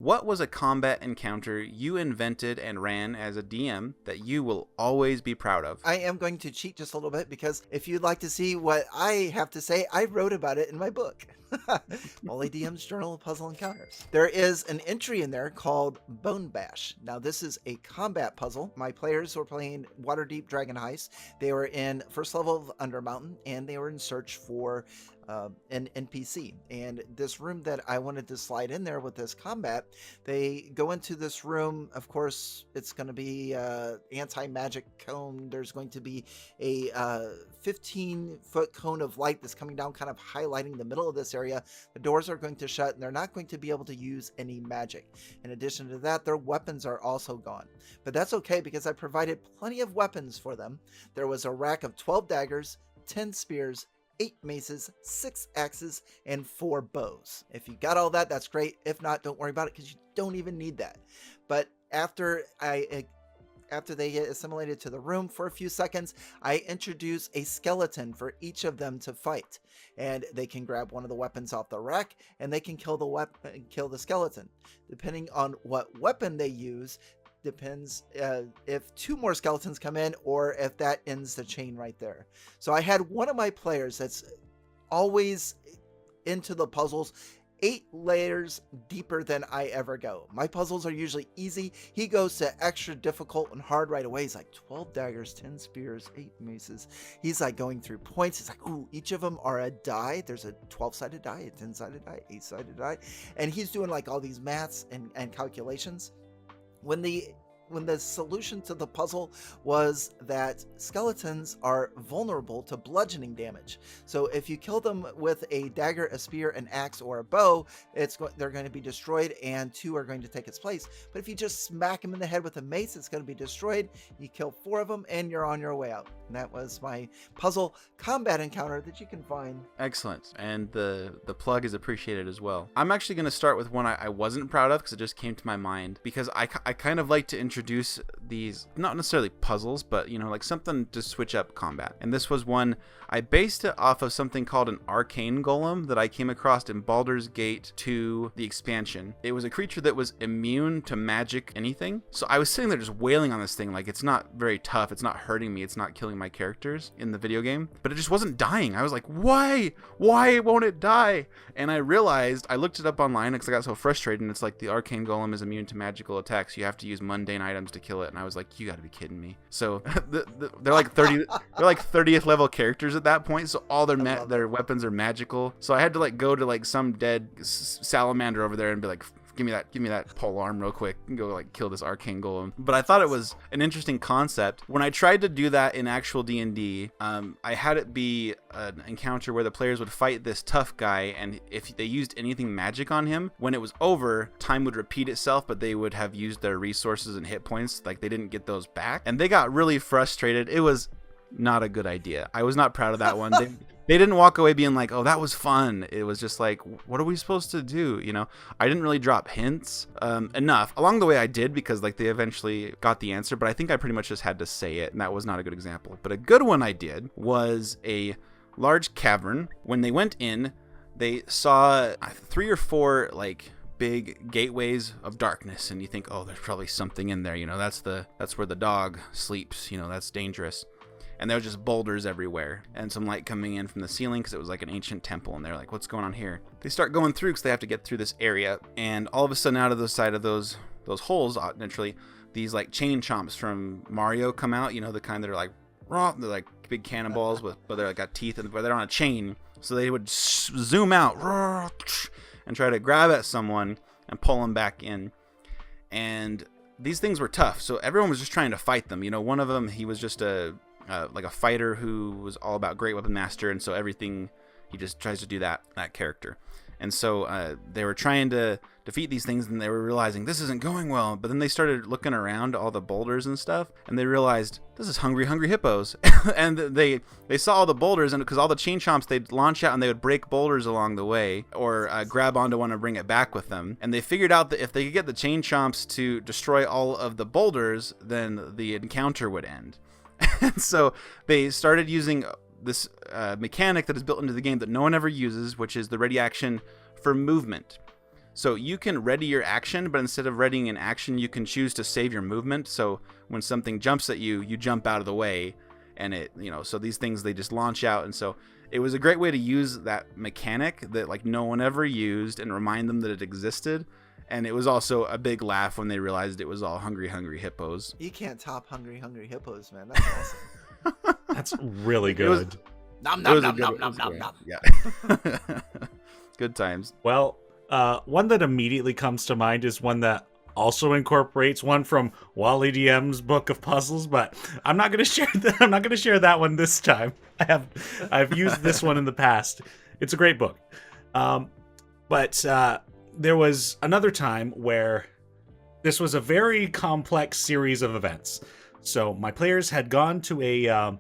What was a combat encounter you invented and ran as a DM that you will always be proud of? I am going to cheat just a little bit because if you'd like to see what I have to say, I wrote about it in my book. Wally DM's Journal of Puzzle Encounters. There is an entry in there called Bone Bash. Now, this is a combat puzzle. My players were playing Waterdeep Dragon Heist. They were in first level of Undermountain, and they were in search for an NPC. And this room that I wanted to slide in there with this combat, they go into this room. Of course, it's going to be anti-magic cone. There's going to be a 15-foot cone of light that's coming down, kind of highlighting the middle of this area. The doors are going to shut, and they're not going to be able to use any magic. In addition to that, their weapons are also gone. But that's okay, because I provided plenty of weapons for them. There was a rack of 12 daggers, 10 spears, 8 maces, 6 axes, and 4 bows. If you got all that, that's great. If not, don't worry about it, because you don't even need that. But after they get assimilated to the room for a few seconds, I introduce a skeleton for each of them to fight. And they can grab one of the weapons off the rack, and they can kill the skeleton. Depending on what weapon they use, depends if 2 more skeletons come in or if that ends the chain right there. So I had one of my players that's always into the puzzles 8 layers deeper than I ever go. My puzzles are usually easy. He goes to extra difficult and hard right away. He's like 12 daggers, 10 spears, 8 maces. He's like going through points. He's like, ooh, each of them are a die. There's a 12-sided die, a 10-sided die, 8-sided die. And he's doing like all these maths and calculations. When the solution to the puzzle was that skeletons are vulnerable to bludgeoning damage. So if you kill them with a dagger, a spear, an axe, or a bow, they're going to be destroyed, and 2 are going to take its place. But if you just smack them in the head with a mace, it's going to be destroyed. You kill 4 of them, and you're on your way out. And that was my puzzle combat encounter that you can find. Excellent. And the plug is appreciated as well. I'm actually going to start with one I wasn't proud of because it just came to my mind, because I kind of like to introduce these, not necessarily puzzles, but like something to switch up combat. And this was one I based it off of something called an Arcane Golem that I came across in Baldur's Gate 2, the expansion. It was a creature that was immune to magic anything. So I was sitting there just wailing on this thing like it's not very tough, it's not hurting me, it's not killing my characters in the video game, but it just wasn't dying. I was like, why won't it die? And I realized, I looked it up online because I got so frustrated, and it's like the Arcane Golem is immune to magical attacks. You have to use mundane items to kill it. And I was like, you gotta be kidding me. So they're like 30th level characters at that point, so all their weapons are magical. So I had to like go to like some dead salamander over there and be like, give me that pole arm real quick and go like kill this Arcane Golem. But I thought it was an interesting concept. When I tried to do that in actual D&D, I had it be an encounter where the players would fight this tough guy, and if they used anything magic on him, when it was over, time would repeat itself, but they would have used their resources and hit points, like they didn't get those back, and they got really frustrated. It was not a good idea. I was not proud of that one. They didn't walk away being like, oh, that was fun. It was just like, what are we supposed to do? I didn't really drop hints enough. Along the way I did, because like they eventually got the answer, but I think I pretty much just had to say it, and that was not a good example. But a good one I did was a large cavern. When they went in, they saw 3 or 4 like big gateways of darkness, and you think, oh, there's probably something in there. That's where the dog sleeps. That's dangerous. And there were just boulders everywhere and some light coming in from the ceiling because it was like an ancient temple. And they're like, what's going on here? They start going through because they have to get through this area. And all of a sudden, out of the side of those holes, naturally, these like chain chomps from Mario come out. The kind that are like, raw. They're like big cannonballs, but they're like got teeth, but they're on a chain. So they would zoom out and try to grab at someone and pull them back in. And these things were tough. So everyone was just trying to fight them. One of them, he was just like a fighter who was all about great weapon master, and so everything he just tries to do that character. And so they were trying to defeat these things, and they were realizing this isn't going well. But then they started looking around all the boulders and stuff, and they realized this is hungry hippos. And they saw all the boulders, and because all the chain chomps, they'd launch out and they would break boulders along the way, or grab onto one and bring it back with them. And they figured out that if they could get the chain chomps to destroy all of the boulders, then the encounter would end. And so they started using this mechanic that is built into the game that no one ever uses, which is the ready action for movement. So you can ready your action, but instead of readying an action, you can choose to save your movement. So when something jumps at you, you jump out of the way, and it, so these things, they just launch out. And so it was a great way to use that mechanic that like no one ever used and remind them that it existed. And it was also a big laugh when they realized it was all hungry hippos. You can't top hungry hippos, man. That's awesome. That's really good. Nom nom nom nom nom nom nom. Yeah. Good times. Well, one that immediately comes to mind is one that also incorporates one from Wally DM's book of puzzles, but I'm not going to share that. I'm not going to share that one this time. I've used this one in the past. It's a great book. But there was another time where this was a very complex series of events. So my players had gone to a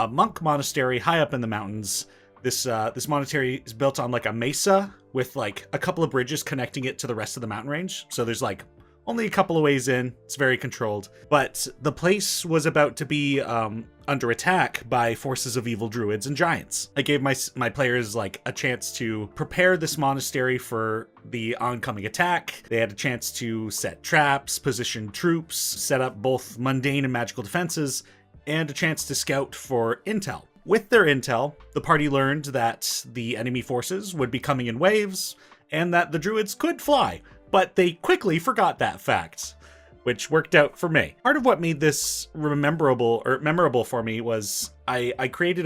monk monastery high up in the mountains. This monastery is built on like a mesa with like a couple of bridges connecting it to the rest of the mountain range. So there's like only a couple of ways in. It's very controlled. But the place was about to be under attack by forces of evil druids and giants. I gave my players like a chance to prepare this monastery for the oncoming attack. They had a chance to set traps, position troops, set up both mundane and magical defenses, and a chance to scout for intel. With their intel, the party learned that the enemy forces would be coming in waves, and that the druids could fly, but they quickly forgot that fact, which worked out for me. Part of what made this memorable for me was I created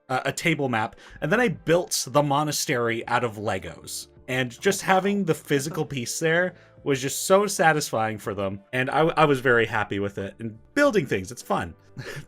a table map, and then I built the monastery out of Legos. And just having the physical piece there was just so satisfying for them, and I was very happy with it. And building things, it's fun.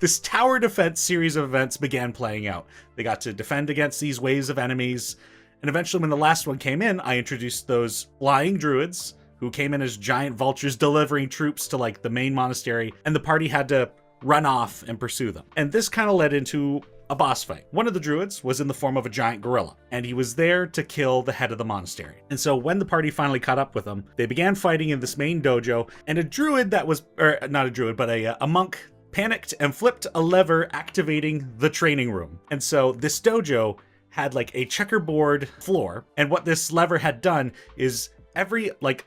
This tower defense series of events began playing out. They got to defend against these waves of enemies, and eventually when the last one came in, I introduced those flying druids who came in as giant vultures delivering troops to like the main monastery, and the party had to run off and pursue them. And this kind of led into a boss fight. One of the druids was in the form of a giant gorilla, and he was there to kill the head of the monastery. And so when the party finally caught up with him, they began fighting in this main dojo, and a druid that was, or not a druid, but a monk panicked and flipped a lever, activating the training room. And so this dojo had like a checkerboard floor, and what this lever had done is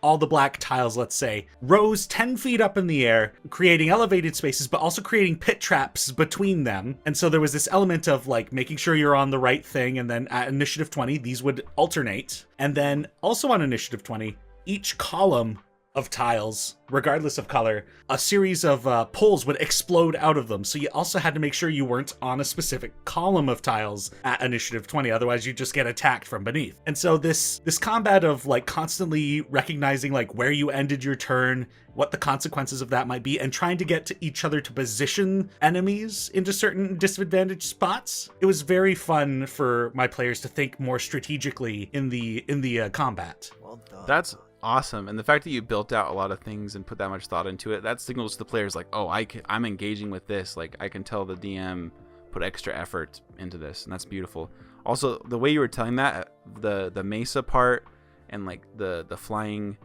all the black tiles, let's say, rose 10 feet up in the air, creating elevated spaces, but also creating pit traps between them. And so there was this element of like making sure you're on the right thing, and then at initiative 20, these would alternate. And then also on initiative 20, each column of tiles, regardless of color, a series of poles would explode out of them. So you also had to make sure you weren't on a specific column of tiles at initiative 20, otherwise you just get attacked from beneath. And so this combat of like constantly recognizing like where you ended your turn, what the consequences of that might be, and trying to get to each other to position enemies into certain disadvantaged spots. It was very fun for my players to think more strategically in the combat. Well done. That's awesome. And the fact that you built out a lot of things and put that much thought into it, that signals to the players like, oh, I'm engaging with this. Like, I can tell the DM put extra effort into this, and that's beautiful. Also, the way you were telling that, the mesa part, and like the flying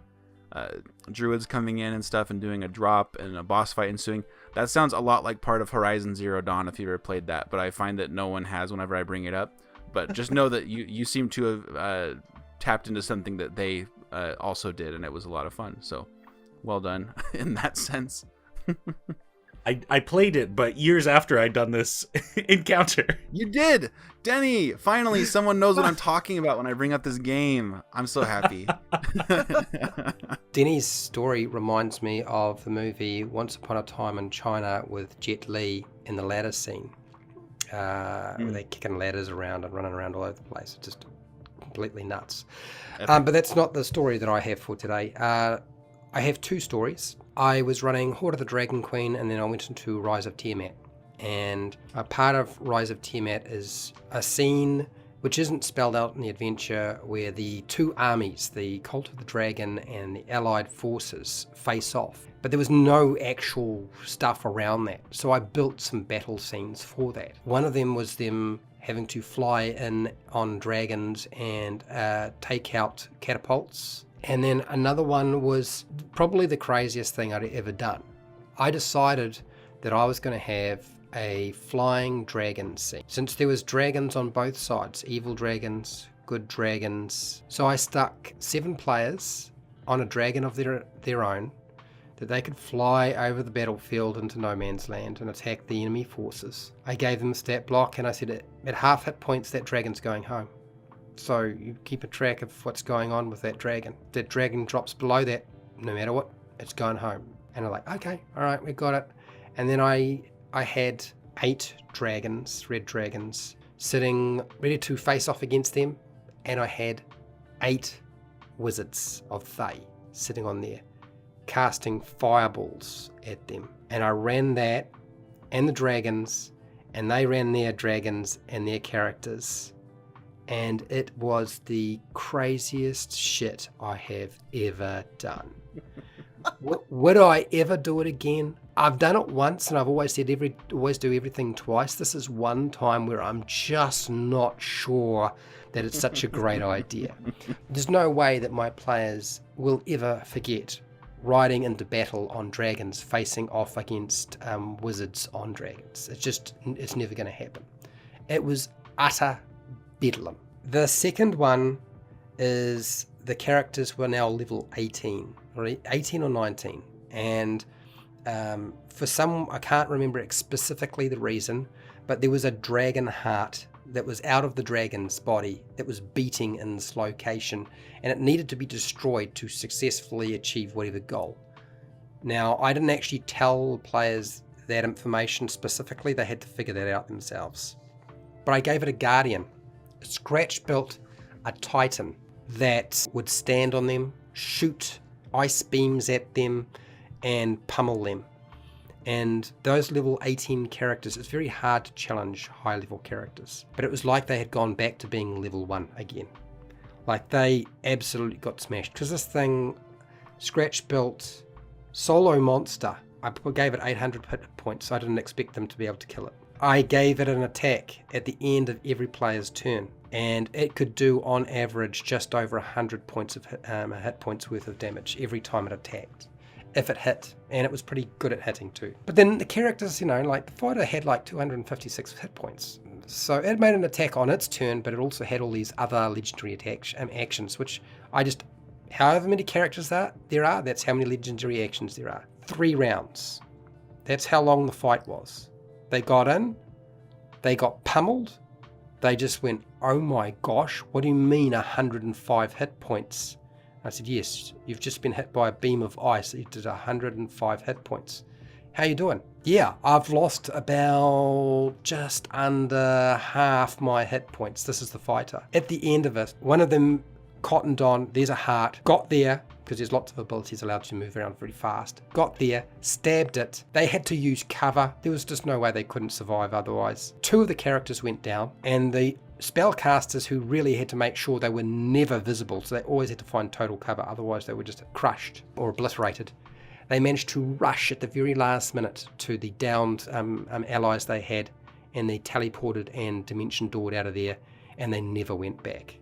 druids coming in and stuff and doing a drop and a boss fight ensuing, that sounds a lot like part of Horizon Zero Dawn, if you've ever played that, but I find that no one has whenever I bring it up. But just know that you seem to have tapped into something that they also did, and it was a lot of fun. So well done in that sense. I played it, but years after I'd done this encounter. You did! Teni! Finally, someone knows what I'm talking about when I bring up this game. I'm so happy. Teni's story reminds me of the movie Once Upon a Time in China with Jet Li in the ladder scene. Where they're kicking ladders around and running around all over the place. It's just completely nuts. But that's not the story that I have for today. I have two stories. I was running Horde of the Dragon Queen, and then I went into Rise of Tiamat. And a part of Rise of Tiamat is a scene which isn't spelled out in the adventure, where the two armies, the Cult of the Dragon and the Allied forces, face off. But there was no actual stuff around that. So I built some battle scenes for that. One of them was them having to fly in on dragons and take out catapults. And then another one was probably the craziest thing I'd ever done. I decided that I was going to have a flying dragon scene. Since there was dragons on both sides, evil dragons, good dragons. So I stuck 7 players on a dragon of their own, that they could fly over the battlefield into no man's land and attack the enemy forces. I gave them a stat block, and I said at half hit points that dragon's going home. So you keep a track of what's going on with that dragon. If that dragon drops below that, no matter what, it's going home. And I'm like, okay, all right, we got it. And then I had 8 dragons, red dragons, sitting ready to face off against them. And I had 8 wizards of Thay sitting on there, casting fireballs at them. And I ran that and the dragons, and they ran their dragons and their characters. And it was the craziest shit I have ever done. Would I ever do it again? I've done it once, and I've always said always do everything twice. This is one time where I'm just not sure that it's such a great idea. There's no way that my players will ever forget riding into battle on dragons, facing off against wizards on dragons. It's never going to happen. It was utter bedlam. The second one is the characters were now level 18, right? 18 or 19. And for some, I can't remember specifically the reason, but there was a dragon heart that was out of the dragon's body that was beating in this location, and it needed to be destroyed to successfully achieve whatever goal. Now, I didn't actually tell players that information specifically. They had to figure that out themselves. But I gave it a guardian. Scratch built a titan that would stand on them, shoot ice beams at them, and pummel them. And those level 18 characters, it's very hard to challenge high level characters. But it was like they had gone back to being level 1 again. Like they absolutely got smashed. Because this thing, Scratch built solo monster. I gave it 800 hit points, so I didn't expect them to be able to kill it. I gave it an attack at the end of every player's turn, and it could do on average just over 100 points of hit points worth of damage every time it attacked, if it hit, and it was pretty good at hitting too. But then the characters, like the fighter had like 256 hit points, so it made an attack on its turn, but it also had all these other legendary actions, which however many characters there are, that's how many legendary actions there are. 3 rounds. That's how long the fight was. They got in, they got pummeled, they just went, oh my gosh, what do you mean 105 hit points? I said, yes, you've just been hit by a beam of ice. You did 105 hit points. How you doing? Yeah, I've lost about just under half my hit points. This is the fighter. At the end of it, one of them cottoned on, there's a heart, got there, because there's lots of abilities allowed to move around very fast. Got there, stabbed it. They had to use cover. There was just no way they couldn't survive otherwise. 2 of the characters went down, and the spellcasters who really had to make sure they were never visible, so they always had to find total cover, otherwise they were just crushed or obliterated. They managed to rush at the very last minute to the downed allies they had, and they teleported and dimension doored out of there, and they never went back.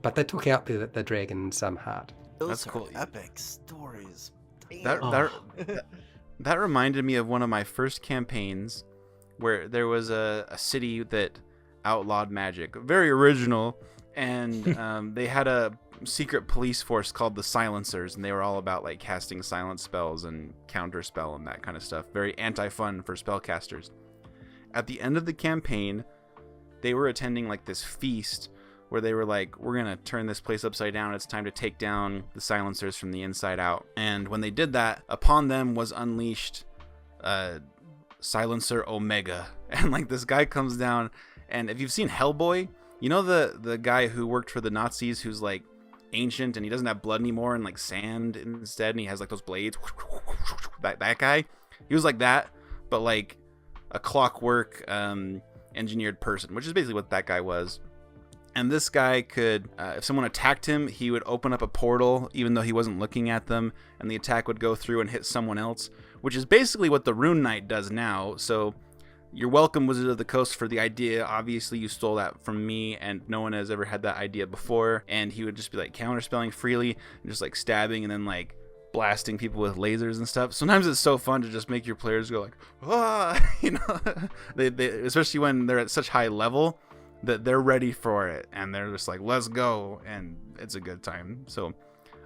But they took out the dragon's heart. Those That's are cool. Epic stories. That reminded me of one of my first campaigns where there was a city that outlawed magic. Very original. And they had a secret police force called the Silencers, and they were all about like casting silence spells and counterspell and that kind of stuff. Very anti-fun for spellcasters. At the end of the campaign, they were attending like this feast where they were like, we're going to turn this place upside down. It's time to take down the Silencers from the inside out. And when they did that, upon them was unleashed Silencer Omega. And like this guy comes down, and if you've seen Hellboy, you know the guy who worked for the Nazis who's like ancient and he doesn't have blood anymore and like sand instead, and he has like those blades. That guy, he was like that, but like a clockwork engineered person, which is basically what that guy was. And this guy could, if someone attacked him, he would open up a portal even though he wasn't looking at them, and the attack would go through and hit someone else, which is basically what the Rune Knight does now. So you're welcome, Wizard of the Coast, for the idea. Obviously, you stole that from me, and no one has ever had that idea before. And he would just be like counterspelling freely, and just like stabbing and then like blasting people with lasers and stuff. Sometimes it's so fun to just make your players go like, ah, they especially when they're at such high level. that they're ready for it and they're just like, let's go, and it's a good time. So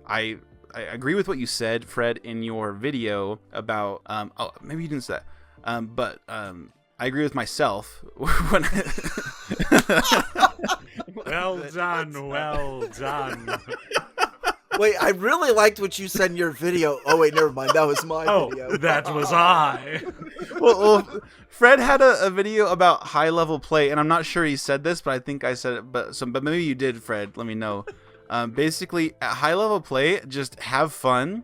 I agree with what you said, Fred, in your video about oh, maybe you didn't say that, but I agree with myself when Well done. Wait, I really liked what you said in your video. Oh wait, never mind. That was my video. That was I. well, Fred had a video about high level play, and I'm not sure he said this, but I think I said it. But maybe you did, Fred. Let me know. Basically, at high level play, just have fun,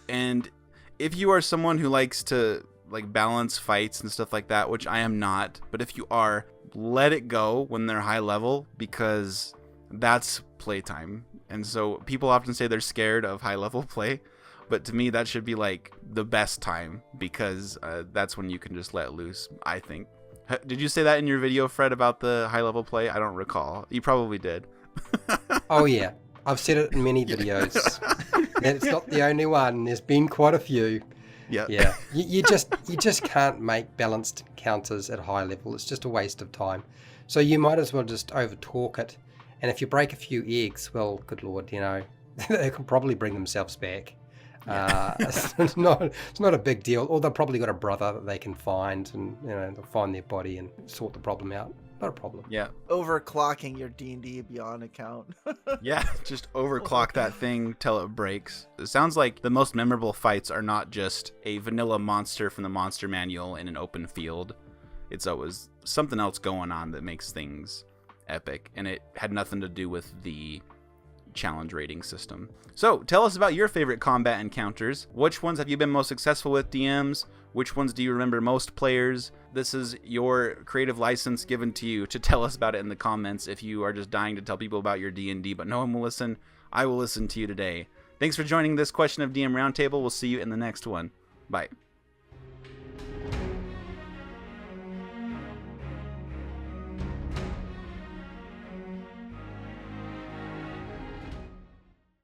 and if you are someone who likes to like balance fights and stuff like that, which I am not, but if you are, let it go when they're high level, because that's playtime. And so people often say they're scared of high level play, but to me that should be like the best time, because that's when you can just let loose, I think. Did you say that in your video, Fred, about the high level play? I don't recall. You probably did. Oh yeah, I've said it in many videos. And it's not the only one. There's been quite a few. Yeah. You just can't make balanced encounters at high level. It's just a waste of time. So you might as well just over talk it. And if you break a few eggs, well, good Lord, they can probably bring themselves back. It's not a big deal. Or they've probably got a brother that they can find, and they'll find their body and sort the problem out. Not a problem. Yeah. Overclocking your D&D Beyond account. Yeah, just overclock that thing till it breaks. It sounds like the most memorable fights are not just a vanilla monster from the monster manual in an open field. It's always something else going on that makes things epic, and it had nothing to do with the challenge rating system. So tell us about your favorite combat encounters. Which ones have you been most successful with, DMs? Which ones do you remember most, players? This is your creative license given to you to tell us about it in the comments. If you are just dying to tell people about your D&D but no one will listen, I will listen to you today. Thanks for joining this Question of DM Roundtable. We'll see you in the next one. Bye.